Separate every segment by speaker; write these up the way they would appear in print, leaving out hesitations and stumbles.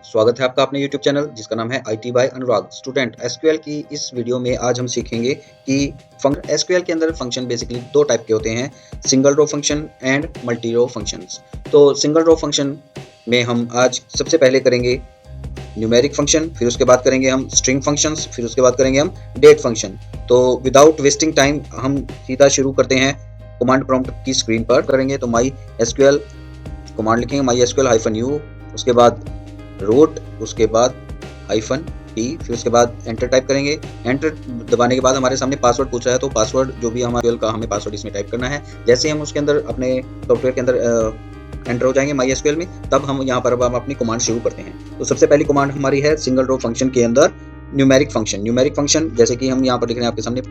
Speaker 1: स्वागत है आपका अपने YouTube चैनल जिसका नाम है IT by Anurag. Student SQL की इस वीडियो में आज हम सीखेंगे कि एसक्यूएल के अंदर फंक्शन बेसिकली दो टाइप के होते हैं, single row function and multi row functions. तो सिंगल रो फंक्शन में हम आज सबसे पहले करेंगे न्यूमेरिक फंक्शन, फिर उसके बाद करेंगे हम स्ट्रिंग फंक्शंस, फिर उसके बाद करेंगे हम डेट फंक्शन। तो विदाउट वेस्टिंग टाइम हम सीधा शुरू करते हैं। कमांड प्रॉम्प्ट की स्क्रीन पर करेंगे तो माई एसक्यूएल कमांड लिखेंगे, माई एसक्यूएल -u, उसके बाद रूट, उसके बाद -t, फिर उसके बाद एंटर टाइप करेंगे। एंटर दबाने के बाद हमारे सामने पासवर्ड पूछ रहा है, तो पासवर्ड जो भी हमारे का हमें पासवर्ड इसमें टाइप करना है। जैसे हम उसके अंदर अपने सॉफ्टवेयर के अंदर एंटर हो जाएंगे माई एसक्यूएल में, तब हम यहाँ पर हम अपनी कमांड शुरू करते हैं। तो सबसे पहली कमांड हमारी है सिंगल रो फंक्शन के अंदर न्यूमेरिक फंक्शन। न्यूमेरिक फंक्शन जैसे कि हम यहाँ पर लिख रहे हैं आपके सामने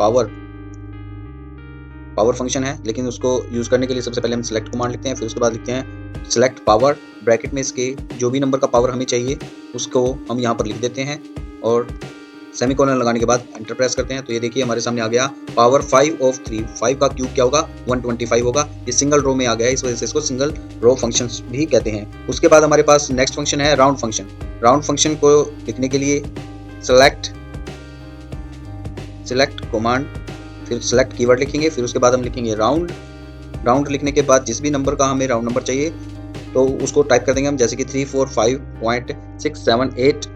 Speaker 1: पावर फंक्शन है, लेकिन उसको यूज करने के लिए सबसे पहले हम सेलेक्ट कमांड लिखते हैं, फिर उसके बाद लिखते हैं सेलेक्ट पावर, ब्रैकेट में इसके जो भी नंबर का पावर हमें चाहिए उसको हम यहाँ पर लिख देते हैं और सेमीकोलन लगाने के बाद एंटर प्रेस करते हैं। तो ये देखिए हमारे सामने आ गया पावर 5 ऑफ 3। 5 का क्यूब क्या होगा, 125 होगा। ये सिंगल रो में आ गया है, इस वजह से इसको सिंगल रो फंक्शन भी कहते हैं। उसके बाद हमारे पास नेक्स्ट फंक्शन है राउंड फंक्शन। राउंड फंक्शन को लिखने के लिए सेलेक्ट कमांड, फिर सेलेक्ट कीवर्ड लिखेंगे, फिर उसके बाद हम लिखेंगे राउंड लिखने के बाद जिस भी नंबर का हमें राउंड नंबर चाहिए तो उसको टाइप कर देंगे हम, जैसे कि 345.678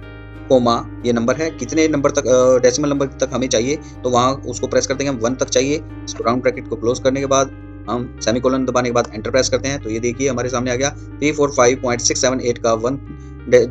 Speaker 1: कोमा ये नंबर है, कितने नंबर तक डेसिमल नंबर तक हमें चाहिए तो वहाँ उसको प्रेस कर देंगे हम 1 तक चाहिए। इसको राउंड ब्रैकेट को क्लोज करने के बाद हम सेमीकोलन दबाने के बाद एंटर प्रेस करते हैं। तो ये देखिए हमारे सामने आ गया 345.678 का 1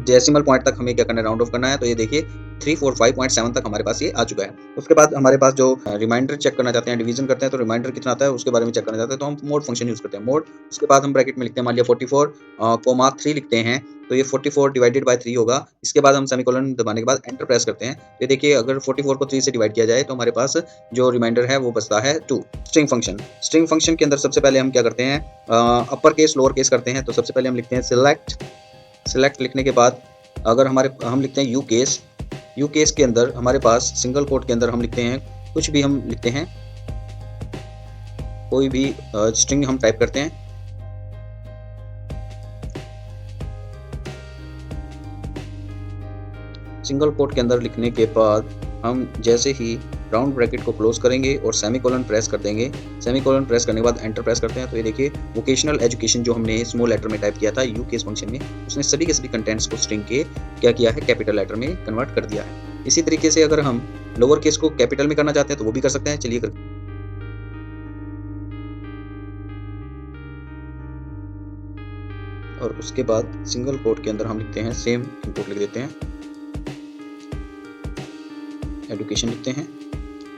Speaker 1: डेसिमल पॉइंट तक हमें क्या करना है, राउंड ऑफ करना है। तो ये देखिए 345.7 तक हमारे पास ये आ चुका है। उसके बाद हमारे पास जो रिमाइंडर चेक करना चाहते हैं, डिवीजन करते हैं, तो रिमाइंडर कितना आता है उसके बारे में चेक करना चाहते हैं तो हम मोड फंक्शन यूज करते हैं, मोड। उसके बाद हम ब्रैकेट में लिखते हैं, मान लिया 44,3 लिखते हैं, तो ये 44 डिवाइडेड बाय 3 होगा। इसके बाद हम सेमीकोलन दबाने के बाद एंटर प्रेस करते हैं। तो देखिए अगर 44 को 3 से डिवाइड किया जाए तो हमारे पास जो रिमाइंडर है वो बचता है 2। स्ट्रिंग फंक्शन के अंदर सबसे पहले हम क्या करते हैं, अपर केस लोअर केस करते हैं। तो सबसे पहले हम लिखते हैं सेलेक्ट लिखने के बाद अगर हम लिखते हैं यू केस के अंदर हमारे पास सिंगल कोट के अंदर हम लिखते हैं कुछ भी, हम लिखते हैं कोई भी स्ट्रिंग हम टाइप करते हैं। सिंगल कोट के अंदर लिखने के बाद हम जैसे ही राउंड ब्रैकेट को क्लोज करेंगे और सेमीकोलन प्रेस कर देंगे। सेमीकोलन प्रेस करने के बाद एंटर प्रेस करते हैं। तो ये देखिए वोकेशनल एजुकेशन जो हमने स्मॉल लेटर में टाइप किया था यू केस फंक्शन में, उसने सभी के सभी कंटेंट्स को स्ट्रिंग के क्या किया है, कैपिटल लेटर में कन्वर्ट कर दिया है। इसी तरीके से अगर हम लोअर केस को कैपिटल में करना चाहते हैं तो वो भी कर सकते हैं। चलिए और उसके बाद सिंगल कोट के अंदर हम लिखते हैं सेम इनपुट लिख देते हैं, एजुकेशन लिखते हैं।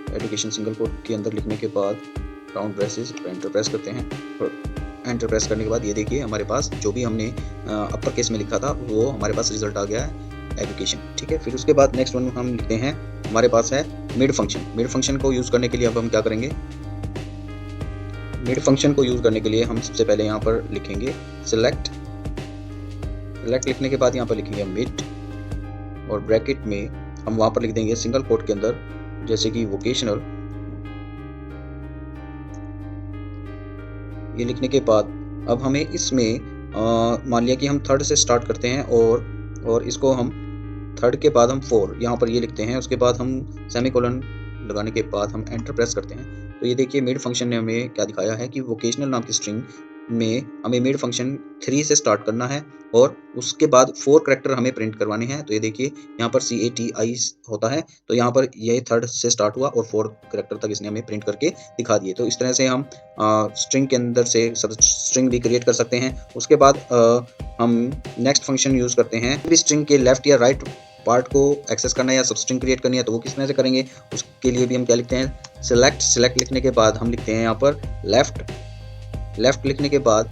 Speaker 1: एजुकेशन सिंगल कोट के अंदर लिखने के बाद राउंड ब्रेसेस एंटर प्रेस करते हैं और एंटर प्रेस करने के बाद ये देखिए हमारे पास जो भी हमने अपर केस में लिखा था वो हमारे पास रिजल्ट आ गया है, एजुकेशन। ठीक है, फिर उसके बाद नेक्स्ट वन हम लिखते हैं, हमारे पास है मिड फंक्शन को यूज करने के लिए अब हम क्या करेंगे, मिड फंक्शन को यूज करने के लिए हम सबसे पहले यहाँ पर लिखेंगे सेलेक्ट लिखने के बाद यहाँ पर लिखेंगे मिड और ब्रैकेट में हम वहां पर लिख देंगे सिंगल कोट के अंदर जैसे कि वोकेशनल। ये लिखने के बाद अब हमें इसमें मान लिया कि हम थर्ड से स्टार्ट करते हैं और इसको हम थर्ड के बाद हम 4 यहाँ पर ये लिखते हैं। उसके बाद हम सेमीकोलन लगाने के बाद हम एंटर प्रेस करते हैं। तो ये देखिए मिड फंक्शन ने हमें क्या दिखाया है कि वोकेशनल नाम की स्ट्रिंग में हमें मिड फंक्शन 3 से स्टार्ट करना है और उसके बाद 4 करैक्टर हमें प्रिंट करवाने हैं। तो ये देखिए यहाँ पर CATI होता है, तो यहाँ पर ये थर्ड से स्टार्ट हुआ और 4 करैक्टर तक इसने हमें प्रिंट करके दिखा दिए। तो इस तरह से हम स्ट्रिंग के अंदर से सब स्ट्रिंग भी क्रिएट कर सकते हैं। उसके बाद हम नेक्स्ट फंक्शन यूज करते हैं, स्ट्रिंग के लेफ्ट या राइट पार्ट को एक्सेस करना है या सब स्ट्रिंग क्रिएट करनी है तो वो किस तरह से करेंगे, उसके लिए भी हम क्या लिखते हैं, सेलेक्ट लिखने के बाद हम लिखते हैं यहाँ पर लेफ्ट लिखने के बाद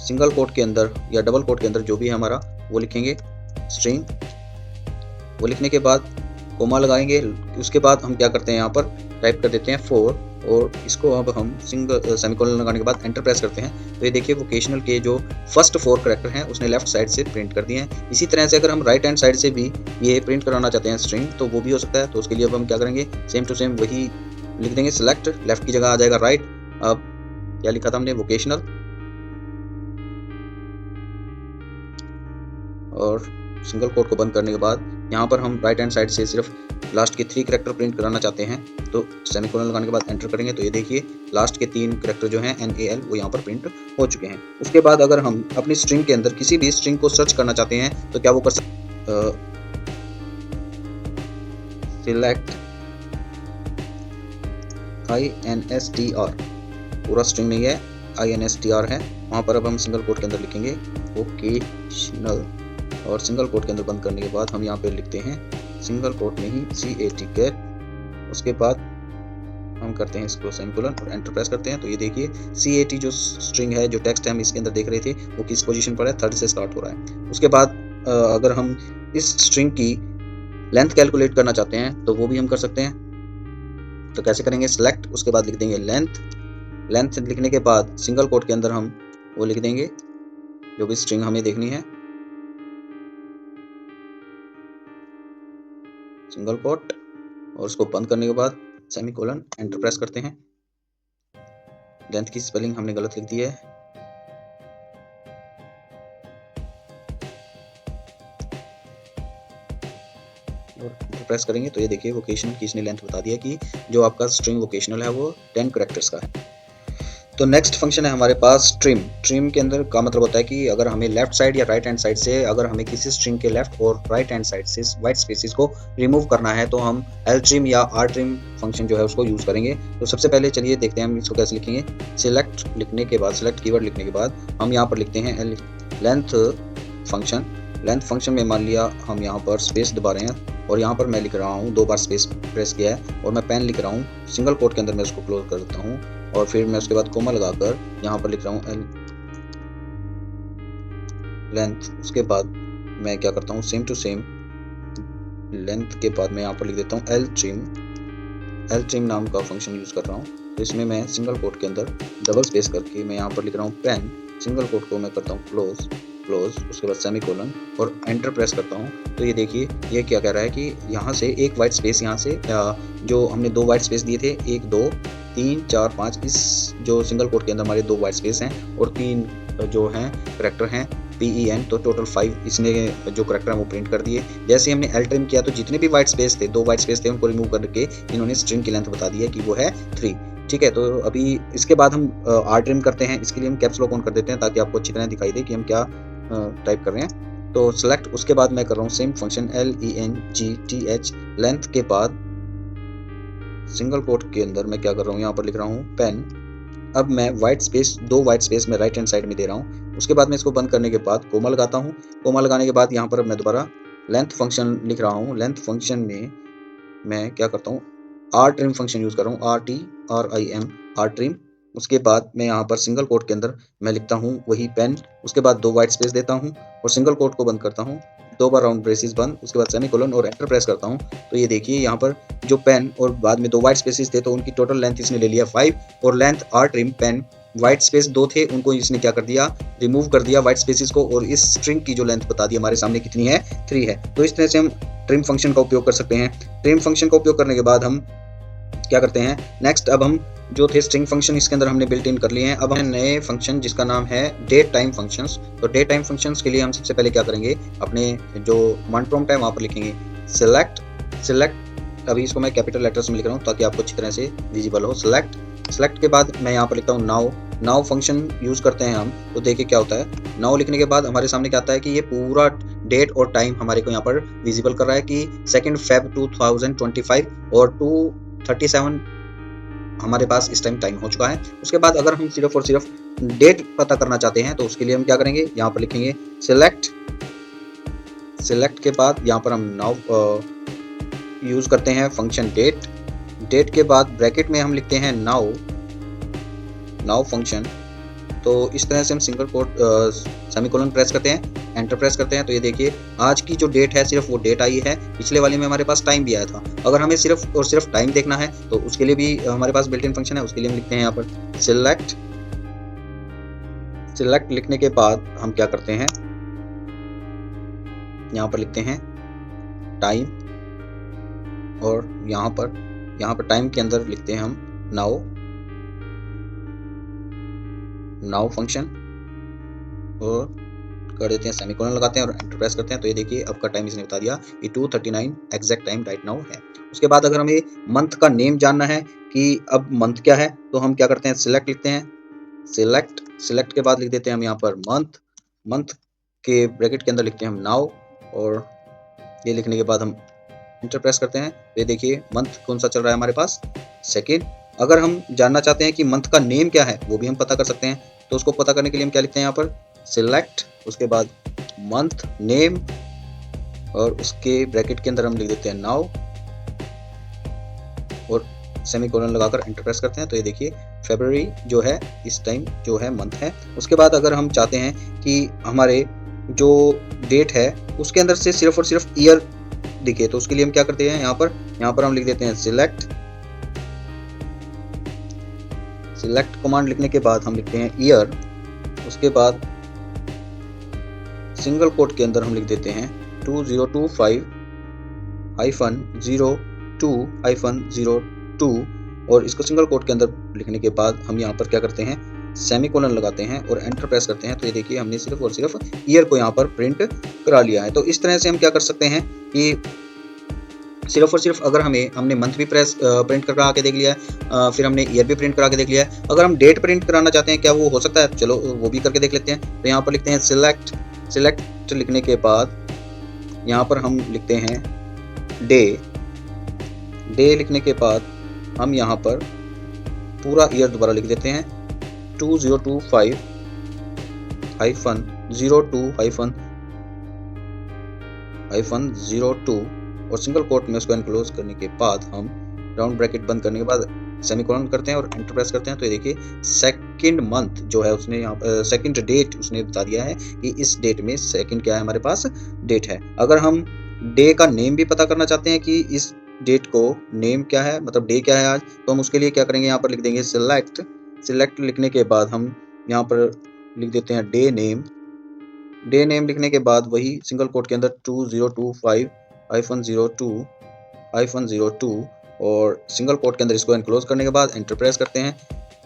Speaker 1: सिंगल कोट के अंदर या डबल कोट के अंदर जो भी है हमारा वो लिखेंगे स्ट्रिंग। वो लिखने के बाद कोमा लगाएंगे। उसके बाद हम क्या करते हैं, यहाँ पर टाइप कर देते हैं 4 और इसको अब हम सिंगल सेमीकोलन लगाने के बाद एंटर प्रेस करते हैं। तो ये देखिए वोकेशनल के जो फर्स्ट 4 करैक्टर हैं उसने लेफ्ट साइड से प्रिंट कर दिए हैं। इसी तरह से अगर हम राइट हैंड साइड से भी ये प्रिंट कराना चाहते हैं स्ट्रिंग तो वो भी हो सकता है। तो उसके लिए अब हम क्या करेंगे, सेम टू सेम वही लिख देंगे, सेलेक्ट, लेफ्ट की जगह आ जाएगा राइट। अब क्या लिखा था हमने, वोकेशनल, और सिंगल कोट को बंद करने के बाद यहाँ पर हम राइट हैंड साइड से सिर्फ लास्ट के 3 कैरेक्टर प्रिंट कराना चाहते हैं, तो सेमीकोलन लगाने के बाद एंटर करेंगे तो ये देखिए लास्ट के 3 कैरेक्टर जो हैं NAL वो यहाँ पर प्रिंट हो चुके हैं। उसके बाद अगर हम अपनी स्ट्रिंग के अंदर किसी भी स्ट्रिंग को सर्च करना चाहते हैं तो क्या वो कर सकते, सिलेक्ट INSTR, पूरा स्ट्रिंग नहीं है, INSTR है, वहाँ पर अब हम सिंगल कोट के अंदर लिखेंगे वोकेशनल और सिंगल कोट के अंदर बंद करने के बाद हम यहाँ पे लिखते हैं सिंगल कोट में ही CAT कैट। उसके बाद हम करते हैं इसको सेमीकोलन और एंटर प्रेस करते हैं तो ये देखिए CAT जो स्ट्रिंग है, जो टेक्स्ट है हम इसके अंदर देख रहे थे वो किस पोजीशन पर है, 3rd से स्टार्ट हो रहा है। उसके बाद अगर हम इस स्ट्रिंग की लेंथ कैलकुलेट करना चाहते हैं तो वो भी हम कर सकते हैं। तो कैसे करेंगे, सिलेक्ट, उसके बाद लिख देंगे लेंथ। लेंथ लिखने के बाद सिंगल कोट के अंदर हम वो लिख देंगे जो भी स्ट्रिंग हमें देखनी है, सिंगल कोट, और उसको बंद करने के बाद सेमीकोलन, एंटर प्रेस करते हैं। लेंथ की स्पेलिंग हमने गलत लिख दी है, और एंटर प्रेस करेंगे तो ये देखिए वोकेशनल की इसने लेंथ बता दिया कि जो आपका स्ट्रिंग वोकेशनल है वो 10 कैरेक्टर्स का है। तो नेक्स्ट फंक्शन है हमारे पास ट्रिम। ट्रिम के अंदर का मतलब होता है कि अगर हमें लेफ्ट साइड या राइट हैंड साइड से, अगर हमें किसी स्ट्रिंग के लेफ्ट और राइट हैंड साइड से वाइट स्पेसेस को रिमूव करना है तो हम Ltrim या Rtrim फंक्शन जो है उसको यूज करेंगे। तो सबसे पहले चलिए देखते हैं हम इसको कैसे लिखेंगे। सिलेक्ट लिखने के बाद, सिलेक्ट कीवर्ड लिखने के बाद हम यहाँ पर लिखते हैं लेंथ फंक्शन। लेंथ फंक्शन में मान लिया हम यहाँ पर स्पेस दबा रहे हैं और यहाँ पर मैं लिख रहा हूँ, 2 बार स्पेस प्रेस किया है और मैं पेन लिख रहा हूँ, सिंगल कोट के अंदर मैं उसको क्लोज कर देता हूँ और फिर मैं उसके बाद कोमा लगाकर यहाँ पर लिख रहा हूँ लेंथ। उसके बाद मैं क्या करता हूँ, सेम टू सेम लेंथ के बाद मैं यहाँ पर लिख देता हूँ Ltrim नाम का फंक्शन यूज कर रहा हूँ। तो इसमें मैं सिंगल कोट के अंदर डबल स्पेस करके मैं यहाँ पर लिख रहा हूँ पेन, सिंगल कोट को मैं करता हूँ क्लोज, उसके बाद सेमीकोलन और एंटर प्रेस करता हूँ। तो ये देखिए ये क्या कह रहा है कि यहाँ से एक वाइट स्पेस, यहाँ से जो हमने 2 वाइट स्पेस दिए थे, 1 2 3 4 5, इस जो सिंगल कोट के अंदर हमारे 2 वाइट स्पेस हैं और 3 जो हैं करेक्टर हैं PEN, तो टोटल 5 इसने जो करेक्टर है वो प्रिंट कर दिए। जैसे हमने Ltrim किया तो जितने भी वाइट स्पेस थे, 2 वाइट स्पेस थे, उनको रिमूव करके इन्होंने स्ट्रिंग की लेंथ बता दी है कि वो है 3। ठीक है, तो अभी इसके बाद हम Rtrim करते हैं। इसके लिए हम कैप्स लॉक ऑन कर देते हैं ताकि आपको अच्छी तरह दिखाई दे कि हम क्या टाइप कर रहे हैं। तो सेलेक्ट, उसके बाद मैं कर रहा हूँ सेम फंक्शन LENGTH, लेंथ के बाद सिंगल कोट के अंदर मैं क्या कर रहा हूँ, यहाँ पर लिख रहा हूँ पेन। अब मैं वाइट स्पेस, 2 वाइट स्पेस मैं राइट हैंड साइड में दे रहा हूँ। उसके बाद मैं इसको बंद करने के बाद कोमा लगाता हूँ। कोमा लगाने के बाद यहाँ पर मैं दोबारा लेंथ फंक्शन लिख रहा हूँ। लेंथ फंक्शन में मैं क्या करता हूँ, Rtrim फंक्शन यूज कर रहा हूँ, RTRIM, Rtrim। उसके बाद मैं यहाँ पर सिंगल कोट के अंदर मैं लिखता हूँ वही पेन, उसके बाद 2 वाइट स्पेस देता हूँ और सिंगल कोट को बंद करता हूँ, 2 बार राउंड ब्रेसेस बंद, उसके बाद सेमीकोलन और एंटर प्रेस करता हूँ। तो ये देखिए यहाँ पर जो पेन और बाद में 2 वाइट स्पेसेस थे तो उनकी टोटल लेंथ इसने ले लिया 5, और length Rtrim pen white space 2 थे उनको इसने क्या कर दिया, रिमूव कर दिया वाइट स्पेसेस को, और इस स्ट्रिंग की जो लेंथ बता दी हमारे सामने कितनी है, 3 है। तो इस तरह से हम ट्रिम फंक्शन का उपयोग कर सकते हैं। ट्रिम फंक्शन का उपयोग करने के बाद हम क्या करते हैं नेक्स्ट, अब हम जो थे स्ट्रिंग फंक्शन इसके अंदर हमने बिल्ट इन कर लिए हैं। अब हम नए फंक्शन जिसका नाम है डेट टाइम फंक्शंस। तो डेट टाइम फंक्शंस के लिए हम सबसे पहले क्या करेंगे, अपने जो कमांड प्रॉम्प्ट है वहाँ पर लिखेंगे सिलेक्ट। अभी इसको मैं कैपिटल लेटर्स में लिख रहा हूँ ताकि आपको अच्छी तरह से विजिबल हो। सिलेक्ट के बाद मैं यहाँ पर लिखता हूँ नाउ फंक्शन यूज करते हैं हम। तो देखिए क्या होता है, नाउ लिखने के बाद हमारे सामने क्या आता है कि ये पूरा डेट और टाइम हमारे को यहाँ पर विजिबल कर रहा है कि 2 Feb 2025 और 2:37 हमारे पास इस टाइम हो चुका है। उसके बाद अगर हम सिर्फ और सिर्फ डेट पता करना चाहते हैं तो उसके लिए हम क्या करेंगे, यहाँ पर लिखेंगे सिलेक्ट के बाद यहाँ पर हम नाउ यूज करते हैं फंक्शन डेट के बाद ब्रैकेट में हम लिखते हैं नाउ फंक्शन। तो इस तरह से हम सिंगल कोट सेमीकोलन प्रेस करते हैं, एंटर प्रेस करते हैं। तो ये देखिए आज की जो डेट है सिर्फ वो डेट आई है, पिछले वाले में हमारे पास टाइम भी आया था। अगर हमें सिर्फ और सिर्फ टाइम देखना है तो उसके लिए भी हमारे पास बिल्ट इन फंक्शन है, उसके लिए हम लिखते हैं यहाँ पर सिलेक्ट लिखने के बाद हम क्या करते हैं, यहाँ पर लिखते हैं टाइम, और यहाँ पर टाइम के अंदर लिखते हैं हम नाउ फंक्शन, और कर देते हैं, सेमीकोलन लगाते हैं और एंटर प्रेस करते हैं। तो ये देखिए अब का टाइम इसने बता दिया कि 2:39 एग्जैक्ट टाइम राइट नाउ है। उसके बाद अगर हमें मंथ का नेम जानना है कि अब मंथ क्या है, तो हम क्या करते हैं, सिलेक्ट लिखते हैं, सिलेक्ट के बाद लिख देते हैं हम यहाँ पर मंथ के ब्रैकेट के अंदर लिखते हैं हम नाउ, और ये लिखने के बाद हम एंटर प्रेस करते हैं। ये देखिए मंथ कौन सा चल रहा है हमारे पास, सेकेंड। अगर हम जानना चाहते हैं कि मंथ का नेम क्या है, वो भी हम पता कर सकते हैं। तो उसको पता करने के लिए हम क्या लिखते हैं यहाँ पर, सिलेक्ट, उसके बाद मंथ नेम, और उसके ब्रैकेट के अंदर हम लिख देते हैं नाउ, और सेमीकोलन लगाकर एंटर प्रेस करते हैं। तो ये देखिए फरवरी जो है इस टाइम जो है मंथ है। उसके बाद अगर हम चाहते हैं कि हमारे जो डेट है उसके अंदर से सिर्फ और सिर्फ ईयर दिखे, तो उसके लिए हम क्या करते हैं, यहाँ पर हम लिख देते हैं सिलेक्ट कमांड लिखने के बाद हम लिखते हैं ईयर, उसके बाद सिंगल कोट के अंदर हम लिख देते हैं 2025-02-02 और इसको सिंगल कोट के अंदर लिखने के बाद हम यहाँ पर क्या करते हैं, सेमीकोलन लगाते हैं और एंटर प्रेस करते हैं। तो ये देखिए हमने सिर्फ और सिर्फ ईयर को यहाँ पर प्रिंट करा लिया है। तो इस तरह से हम क्या कर सकते हैं कि सिर्फ और सिर्फ अगर हमने मंथ भी प्रिंट करा के देख लिया है, फिर हमने ईयर भी प्रिंट करा के देख लिया है। अगर हम डेट प्रिंट कराना चाहते हैं, क्या वो हो सकता है, चलो वो भी करके देख लेते हैं। तो यहाँ पर लिखते हैं सिलेक्ट लिखने के बाद यहाँ पर हम लिखते हैं डे लिखने के बाद हम यहाँ पर पूरा ईयर दोबारा लिख देते हैं 2025-02-02 और सिंगल कोट में उसको एनक्लोज करने के बाद हम राउंड ब्रैकेट बंद करने के बाद सेमीकोलन करते हैं और एंटर प्रेस करते हैं। तो ये देखिए सेकंड मंथ जो है उसने यहाँ सेकंड डेट उसने बता दिया है कि इस डेट में सेकंड क्या है, हमारे पास डेट है। अगर हम डे का नेम भी पता करना चाहते हैं कि इस डेट को नेम क्या है, मतलब डे क्या है आज, तो हम उसके लिए क्या करेंगे, यहाँ पर लिख देंगे सिलेक्ट लिखने के बाद हम यहाँ पर लिख देते हैं डे नेम लिखने के बाद वही सिंगल कोट के अंदर 2025-02-02 और सिंगल कोट के अंदर इसको एनक्लोज करने के बाद एंटर प्रेस करते हैं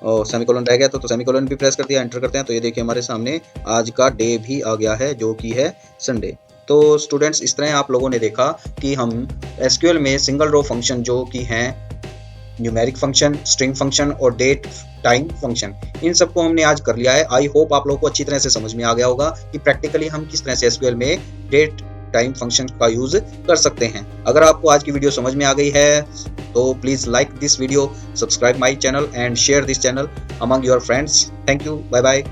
Speaker 1: और सेमीकोलन रह गया तो सेमीकोलन भी प्रेस कर दिया, एंटर करते हैं। तो ये देखिए हमारे सामने आज का डे भी आ गया है जो कि है संडे। तो स्टूडेंट्स इस तरह आप लोगों ने देखा कि हम एसक्यूएल में सिंगल रो फंक्शन जो कि हैं न्यूमेरिक फंक्शन, स्ट्रिंग फंक्शन और डेट टाइम फंक्शन, इन सबको हमने आज कर लिया है। आई होप आप लोगों को अच्छी तरह से समझ में आ गया होगा कि प्रैक्टिकली हम किस तरह से एसक्यूएल में डेट टाइम फंक्शन का यूज कर सकते हैं। अगर आपको आज की वीडियो समझ में आ गई है तो please like this video, subscribe my channel and share this channel among your friends. Thank you, bye bye.